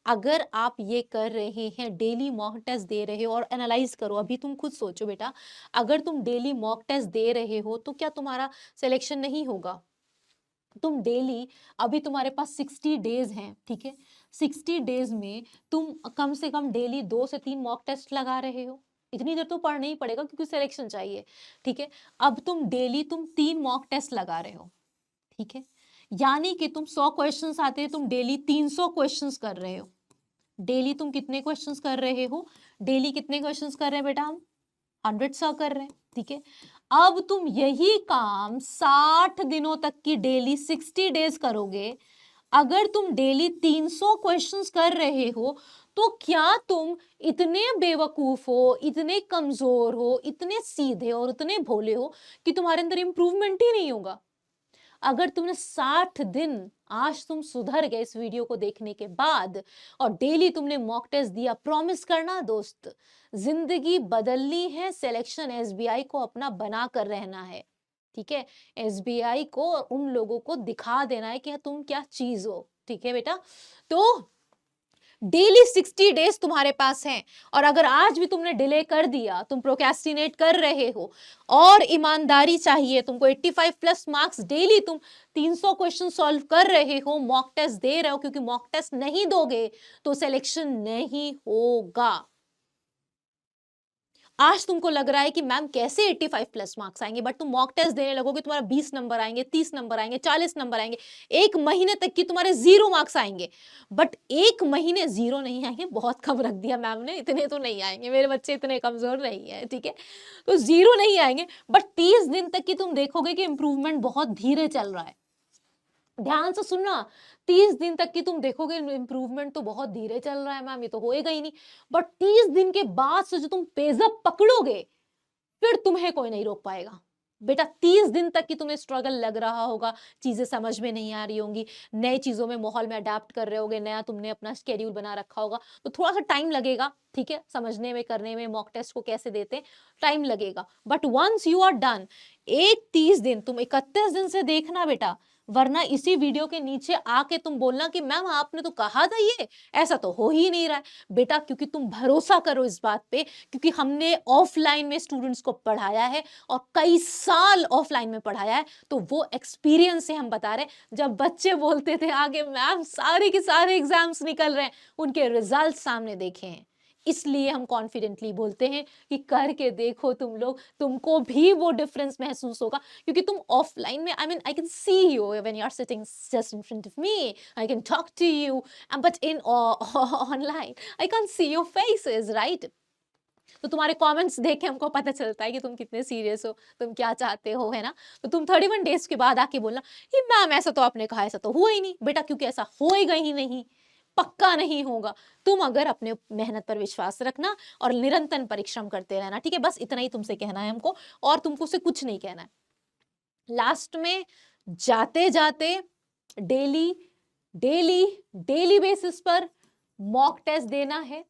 A: अगर आप ये कर रहे हैं, डेली मॉक टेस्ट दे रहे हो, और एनालाइज करो, अभी तुम खुद सोचो बेटा, अगर तुम डेली मॉक टेस्ट दे रहे हो तो क्या तुम्हारा सिलेक्शन नहीं होगा? तुम डेली, अभी तुम्हारे पास 60 डेज हैं, ठीक है, 60 डेज में तुम कम से कम डेली 2 से 3 मॉक टेस्ट लगा रहे हो। इतनी देर तो पढ़ना ही पड़ेगा क्योंकि सिलेक्शन चाहिए, ठीक है। अब तुम डेली 3 मॉक टेस्ट लगा रहे हो, ठीक है, यानी कि तुम 100 क्वेश्चंस आते हैं, तुम डेली 300 क्वेश्चंस कर रहे हो। डेली तुम कितने क्वेश्चंस कर रहे हो? डेली कितने क्वेश्चंस कर रहे हैं बेटा हम? 100 सा कर रहे हैं, ठीक है। अब तुम यही काम 60 दिनों तक की डेली 60 डेज करोगे। अगर तुम डेली 300 क्वेश्चंस कर रहे हो तो क्या तुम इतने बेवकूफ हो, इतने कमजोर हो, इतने सीधे और इतने भोले हो कि तुम्हारे अंदर इंप्रूवमेंट ही नहीं होगा? अगर तुमने 60 दिन, आज तुम सुधर गए इस वीडियो को देखने के बाद और डेली तुमने मॉक टेस्ट दिया, प्रॉमिस करना दोस्त, जिंदगी बदलनी है, सिलेक्शन एसबीआई को अपना बना कर रहना है, ठीक है। एसबीआई को उन लोगों को दिखा देना है कि तुम क्या चीज हो, ठीक है बेटा। तो डेली 60 डेज तुम्हारे पास हैं और अगर आज भी तुमने डिले कर दिया, तुम प्रोक्रेस्टिनेट कर रहे हो और ईमानदारी चाहिए तुमको, 85 प्लस मार्क्स डेली, तुम 300 क्वेश्चन सॉल्व कर रहे हो, मॉक टेस्ट दे रहे हो, क्योंकि मॉक टेस्ट नहीं दोगे तो सिलेक्शन नहीं होगा। आज तुमको लग रहा है कि मैम कैसे 85 प्लस मार्क्स आएंगे, बट तुम मॉक टेस्ट देने लगोगे, तुम्हारा 20 नंबर आएंगे, 30 नंबर आएंगे, 40 नंबर आएंगे, 1 महीने तक की तुम्हारे 0 मार्क्स आएंगे। बट 1 महीने 0 नहीं आएंगे, बहुत कम रख दिया मैम ने, इतने तो नहीं आएंगे, मेरे बच्चे इतने कमजोर नहीं है, ठीक है। तो 0 नहीं आएंगे, बट 30 दिन तक की तुम देखोगे कि इंप्रूवमेंट बहुत धीरे चल रहा है। ध्यान से सुनना, 30 दिन तक की तुम देखोगे इंप्रूवमेंट तो बहुत धीरे चल रहा है मैम, ये तो होएगा ही नहीं। बट 30 दिन के बाद से जो तुम पेजअप पकड़ोगे, फिर तुम्हें कोई नहीं रोक पाएगा बेटा। 30 दिन तक की तुम्हें स्ट्रगल लग रहा होगा, चीजें समझ में नहीं आ रही होंगी, नए चीजों में, माहौल में अडेप्ट कर रहे होगे, नया तुमने अपना शेड्यूल बना रखा होगा, तो थोड़ा सा टाइम लगेगा, ठीक है, समझने में, करने में, मॉक टेस्ट को कैसे देते हैं, टाइम लगेगा। But once you are done, एक 30 दिन, तुम 31 दिन से देखना बेटा, वरना इसी वीडियो के नीचे आके तुम बोलना कि मैम आपने तो कहा था ये, ऐसा तो हो ही नहीं रहा है बेटा। क्योंकि तुम भरोसा करो इस बात पे, क्योंकि हमने ऑफलाइन में स्टूडेंट्स को पढ़ाया है और कई साल ऑफलाइन में पढ़ाया है, तो वो एक्सपीरियंस से हम बता रहे हैं। जब बच्चे बोलते थे आगे मैम सारे के सारे एग्जाम्स निकल रहे हैं, उनके रिजल्ट सामने देखे हैं, इसलिए हम कॉन्फिडेंटली बोलते हैं कि करके देखो तुम लोग, तुमको भी वो डिफरेंस महसूस होगा। क्योंकि तुम ऑफलाइन में, I mean I can see you when you are sitting just in front of me, I can talk to you, but in online I can see your faces, right. तो तुम्हारे कमेंट्स देख के हमको पता चलता है कि तुम कितने सीरियस हो, तुम क्या चाहते हो, है ना। तो तुम 31 डेज के बाद आके बोलना ये मैम ऐसा तो आपने कहा, ऐसा तो हुआ ही नहीं बेटा, क्योंकि ऐसा होएगा ही नहीं, पक्का नहीं होगा। तुम अगर अपने मेहनत पर विश्वास रखना और निरंतर परिश्रम करते रहना, ठीक है। बस इतना ही तुमसे कहना है हमको, और तुमको से कुछ नहीं कहना है। लास्ट में जाते जाते डेली डेली डेली बेसिस पर मॉक टेस्ट देना है।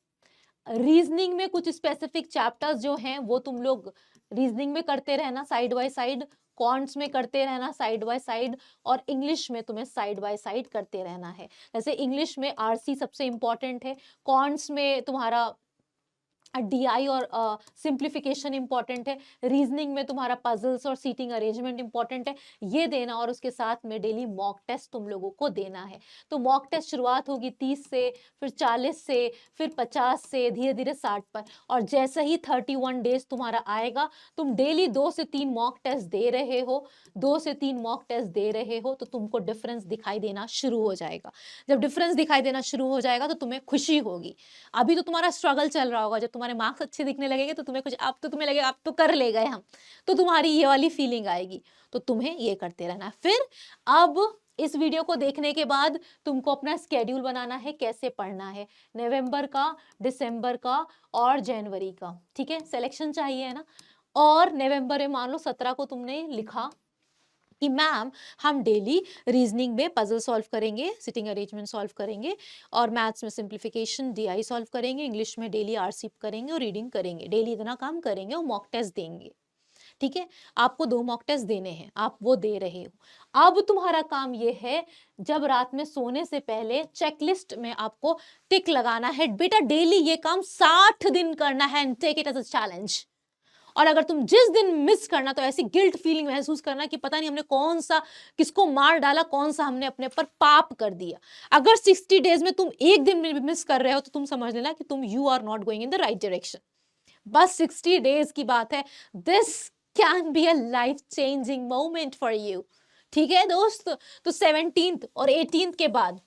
A: रीजनिंग में कुछ स्पेसिफिक चैप्टर्स जो हैं वो तुम लोग रीजनिंग में करते रहना साइड बाय साइड, कॉन्ट्स में करते रहना साइड बाय साइड, और इंग्लिश में तुम्हें साइड बाय साइड करते रहना है। जैसे इंग्लिश में आरसी सबसे इंपॉर्टेंट है, कॉन्ट्स में तुम्हारा डीआई और सिंप्लीफिकेशन इंपॉर्टेंट है, रीजनिंग में तुम्हारा पजल्स और सीटिंग अरेंजमेंट इंपॉर्टेंट है, ये देना, और उसके साथ में डेली मॉक टेस्ट तुम लोगों को देना है। तो मॉक टेस्ट शुरुआत होगी 30 से, फिर 40 से, फिर 50 से, धीरे धीरे 60 पर, और जैसे ही 31 डेज तुम्हारा आएगा, तुम डेली 2 से 3 मॉक टेस्ट दे रहे हो, 2 से 3 मॉक टेस्ट दे रहे हो, तो तुमको डिफरेंस दिखाई देना शुरू हो जाएगा। जब डिफरेंस दिखाई देना शुरू हो जाएगा तो तुम्हें खुशी होगी। अभी तो तुम्हारा स्ट्रगल चल रहा होगा, जब तुम्हारे मार्क्स अच्छे दिखने लगेंगे तो तुम्हें कुछ, अब तो तुम्हें लगेगा अब तो कर ले गए हम, तो तुम्हारी ये वाली फीलिंग आएगी। तो तुम्हें ये करते रहना। फिर अब इस वीडियो को देखने के बाद तुमको अपना स्केड्यूल बनाना है, कैसे पढ़ना है, नवंबर का, दिसंबर का और जनवरी का, ठीक है, सिलेक्शन चाहिए है ना। और नवंबर में मान लो 17 को तुमने लिखा कि मैम हम डेली रीजनिंग में पजल सॉल्व करेंगे, सिटिंग अरेंजमेंट सॉल्व करेंगे, और मैथ्स में सिंप्लीफिकेशन डीआई सॉल्व करेंगे, इंग्लिश में डेली आरसीप करेंगे और रीडिंग करेंगे, डेली इतना काम करेंगे और मॉक टेस्ट देंगे, ठीक है। आपको 2 मॉक टेस्ट देने हैं, आप वो दे रहे हो। अब तुम्हारा काम ये है, जब रात में सोने से पहले चेकलिस्ट में आपको टिक लगाना है। बेटा डेली ये काम 60 दिन करना है, and take it as a challenge. और अगर तुम जिस दिन मिस करना तो ऐसी गिल्ट फीलिंग महसूस करना कि पता नहीं हमने कौन सा, किसको मार डाला, कौन सा हमने अपने पर पाप कर दिया। अगर 60 डेज में तुम एक दिन में भी मिस कर रहे हो तो तुम समझ लेना कि तुम you are not going in the right direction. बस 60 डेज की बात है। This can be a life changing moment for you, ठीक है दोस्त। तो 17th और 18th के बाद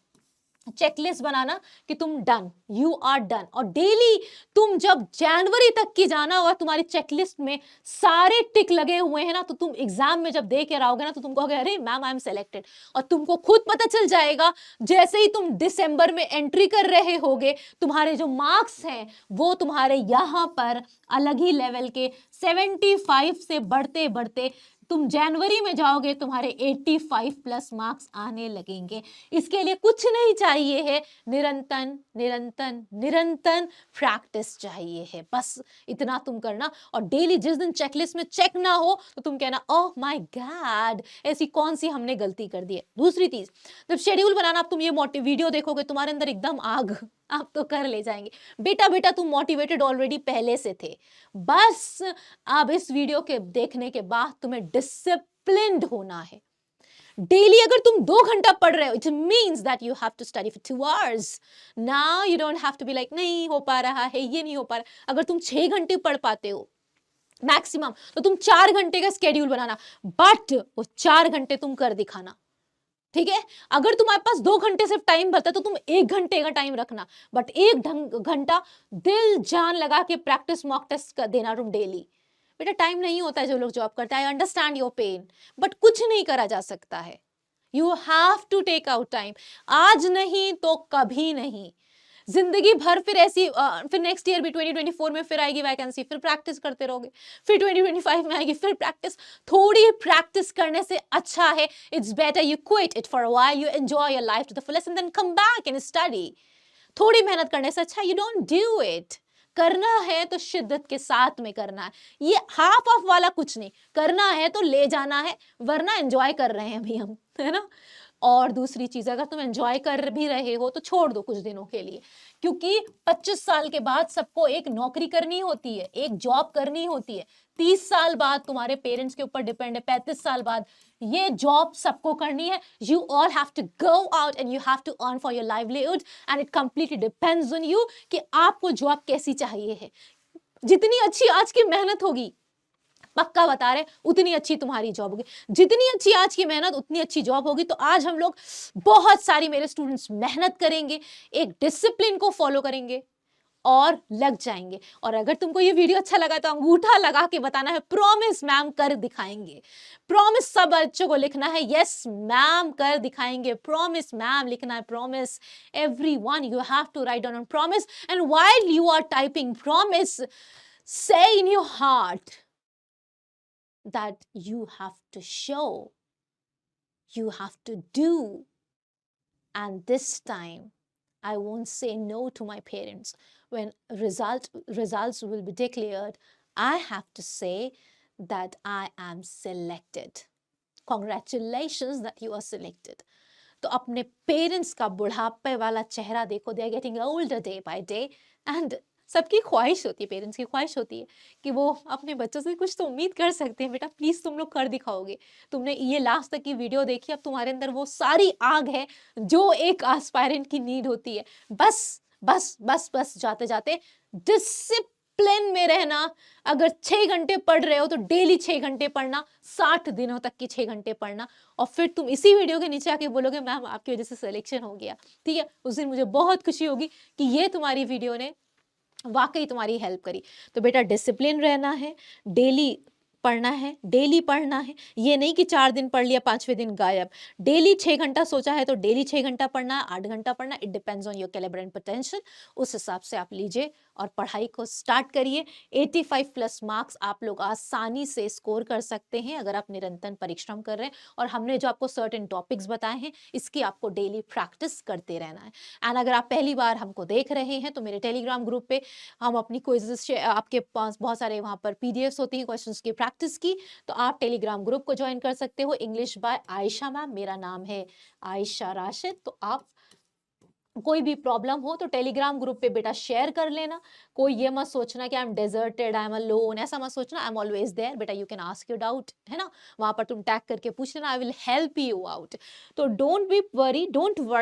A: चेकलिस्ट बनाना कि तुम डन, यू आर डन। और डेली तुम जब जनवरी तक की जाना होगा, तुम्हारी चेकलिस्ट में सारे टिक लगे हुए हैं ना, तो तुम एग्जाम में जब दे के आओगे ना तो तुम कहोगे अरे मैम आई एम सेलेक्टेड। और तुमको खुद पता चल जाएगा, जैसे ही तुम दिसंबर में एंट्री कर रहे होगे, तुम्हारे जो मार्क्स हैं वो तुम्हारे यहाँ पर अलग ही लेवल के 75 से बढ़ते बढ़ते तुम जनवरी में जाओगे, तुम्हारे 85 प्लस मार्क्स आने लगेंगे। इसके लिए कुछ नहीं चाहिए है, निरंतर निरंतर निरंतर प्रैक्टिस चाहिए है, बस इतना तुम करना। और डेली जिस दिन चेकलिस्ट में चेक ना हो तो तुम कहना ओह माय गॉड, ऐसी कौन सी हमने गलती कर दी है। दूसरी चीज, जब शेड्यूल बनाना, अब तुम ये वीडियो देखोगे तुम्हारे अंदर एकदम आग, आप तो कर ले जाएंगे। बेटा बेटा तुम मोटिवेटेड ऑलरेडी पहले से थे, बस अब इस वीडियो के देखने के बाद तुम्हें डिसिप्लिन्ड होना है। डेली अगर तुम 2 घंटा पढ़ रहे हो, it means that you have to study for 2 hours. Now you don't have to be like नहीं हो पा रहा है, ये नहीं हो पा रहा। अगर तुम 6 घंटे पढ़ पाते हो मैक्सिमम, तो तुम 4 घंटे का स्केड्यूल बनाना, बट वो 4 घंटे तुम कर दिखाना, ठीक है। अगर तुम्हारे पास 2 घंटे सिर्फ टाइम बचता है तो तुम 1 घंटे का टाइम रखना, बट 1 घंटा दिल जान लगा के प्रैक्टिस मॉक टेस्ट कर देना तुम डेली। बेटा टाइम नहीं होता है जो लोग जॉब करता है, I understand your pain, but कुछ नहीं करा जा सकता है। You have to take out time, आज नहीं तो कभी नहीं, जिंदगी भर फिर ऐसी फिर नेक्स्ट ईयर भी 2024 में फिर आएगी वैकेंसी, फिर प्रैक्टिस करते रहोगे, फिर 2025 में आएगी फिर प्रैक्टिस। थोड़ी प्रैक्टिस करने से अच्छा है, it's better you quit it for a while, you enjoy your life to the fullest and then come back and study. थोड़ी मेहनत करने से अच्छा यू डोंट डू इट। करना है तो शिद्दत के साथ में करना है, ये हाफ ऑफ वाला कुछ नहीं, करना है तो ले जाना है, वरना एंजॉय कर रहे हैं अभी हम, है ना। और दूसरी चीज, अगर तुम एंजॉय कर भी रहे हो तो छोड़ दो कुछ दिनों के लिए, क्योंकि 25 साल के बाद सबको एक नौकरी करनी होती है, एक जॉब करनी होती है। 30 साल बाद तुम्हारे पेरेंट्स के ऊपर डिपेंड है, 35 साल बाद ये जॉब सबको करनी है। You all have to go out and you have to earn for your livelihood, and it completely depends on you कि आपको जॉब कैसी चाहिए है। जितनी अच्छी आज की मेहनत होगी, पक्का बता रहे, उतनी अच्छी तुम्हारी जॉब होगी। जितनी अच्छी आज की मेहनत उतनी अच्छी जॉब होगी। तो आज हम लोग बहुत सारी मेरे स्टूडेंट्स मेहनत करेंगे, एक डिसिप्लिन को फॉलो करेंगे और लग जाएंगे। और अगर तुमको ये वीडियो अच्छा लगा तो अंगूठा लगा के बताना है प्रॉमिस मैम कर दिखाएंगे। प्रॉमिस सब बच्चों को लिखना है, यस मैम कर दिखाएंगे, प्रॉमिस मैम लिखना है, promise. Everyone you have to write down on promise, and while you are typing promise, say in your heart that you have to show, you have to do. And this time I won't say no to my parents. When results will be declared, I have to say that I am selected. Congratulations that you are selected. तो अपने पेरेंट्स का बुढ़ापे वाला चेहरा देखो, they are getting older day by day, and सबकी ख्वाहिश होती है, पेरेंट्स की ख्वाहिश होती है कि वो अपने बच्चों से कुछ तो उम्मीद कर सकते हैं। बेटा प्लीज तुम लोग कर दिखाओगे। तुमने ये लास्ट तक की वीडियो देखी, अब तुम्हारे अंदर वो सारी आग है जो एक एस्पायरेंट की नीड होती है। बस बस बस बस जाते जाते डिसिप्लिन में रहना। अगर 6 घंटे पढ़ रहे हो तो डेली 6 घंटे पढ़ना, 60 दिनों तक की 6 घंटे पढ़ना, और फिर तुम इसी वीडियो के नीचे आके बोलोगे मैम आपकी वजह से सिलेक्शन हो गया, ठीक है। उस दिन मुझे बहुत खुशी होगी कि ये तुम्हारी वीडियो ने वाकई तुम्हारी हेल्प करी। तो बेटा डिसिप्लिन रहना है, डेली पढ़ना है, डेली पढ़ना है। ये नहीं कि 4 दिन पढ़ लिया, 5वें दिन गायब। डेली 6 घंटा सोचा है तो डेली 6 घंटा पढ़ना है, 8 घंटा पढ़ना है। It depends on your calibre and potential. उस हिसाब से आप लीजिए और पढ़ाई को स्टार्ट करिए। 85 प्लस मार्क्स आप लोग आसानी से स्कोर कर सकते हैं अगर आप निरंतर परिश्रम कर रहे हैं। और हमने जो आपको सर्टेन टॉपिक्स बताए हैं, इसकी आपको डेली प्रैक्टिस करते रहना है। एंड अगर आप पहली बार हमको देख रहे हैं तो मेरे टेलीग्राम ग्रुप पे हम अपनी क्विज़ेस आपके पास बहुत सारे वहाँ पर पीडीएफ्स होती हैं क्वेश्चंस की प्रैक्टिस की, तो आप टेलीग्राम ग्रुप को ज्वाइन कर सकते हो। इंग्लिश बाय आयशा मैम, मेरा नाम है आयशा राशिद। तो आप कोई भी प्रॉब्लम हो तो टेलीग्राम ग्रुप पे बेटा शेयर कर लेना। कोई ये मत सोचना कि I am deserted, I am alone, ऐसा मत सोचना। आई एम ऑलवेज देयर बेटा, you can ask your doubt, है ना। वहां पर तुम टैग करके पूछ लेना, I will help you out. तो don't worry,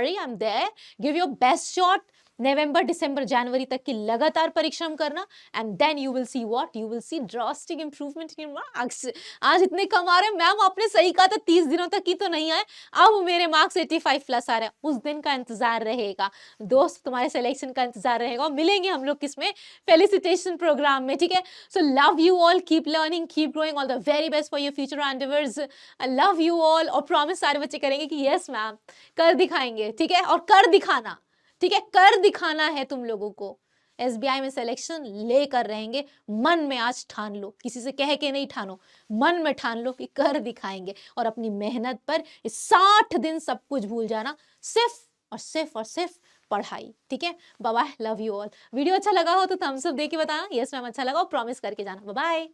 A: I am there. Give your best shot. नवंबर, दिसंबर, जनवरी तक की लगातार परिश्रम करना and then you will see what, you will see drastic improvement in marks. आज इतने कम आ रहे हैं मैम, आपने सही कहा था 30 दिनों तक की तो नहीं आए, अब मेरे मार्क्स 85 प्लस आ रहे हैं। उस दिन का इंतजार रहेगा दोस्त, तुम्हारे सिलेक्शन का इंतजार रहेगा। और मिलेंगे हम लोग किसमें, फेलिसिटेशन प्रोग्राम में, ठीक है। So love you all, keep learning, keep growing, all the very best for your future endeavours. I love you all. और प्रॉमिस सारे बच्चे करेंगे कि यस मैम कर दिखाएंगे, ठीक है। और कर दिखाना, ठीक है, कर दिखाना है तुम लोगों को। एसबीआई में सिलेक्शन लेकर रहेंगे, मन में आज ठान लो, किसी से कह के नहीं ठानो, मन में ठान लो कि कर दिखाएंगे। और अपनी मेहनत पर 60 दिन सब कुछ भूल जाना, सिर्फ पढ़ाई, ठीक है। Bye bye, love you all. Video अच्छा लगा हो तो थम्स अप दे के बताना, यस मैम अच्छा लगा, और प्रॉमिस करके जाना। Bye bye.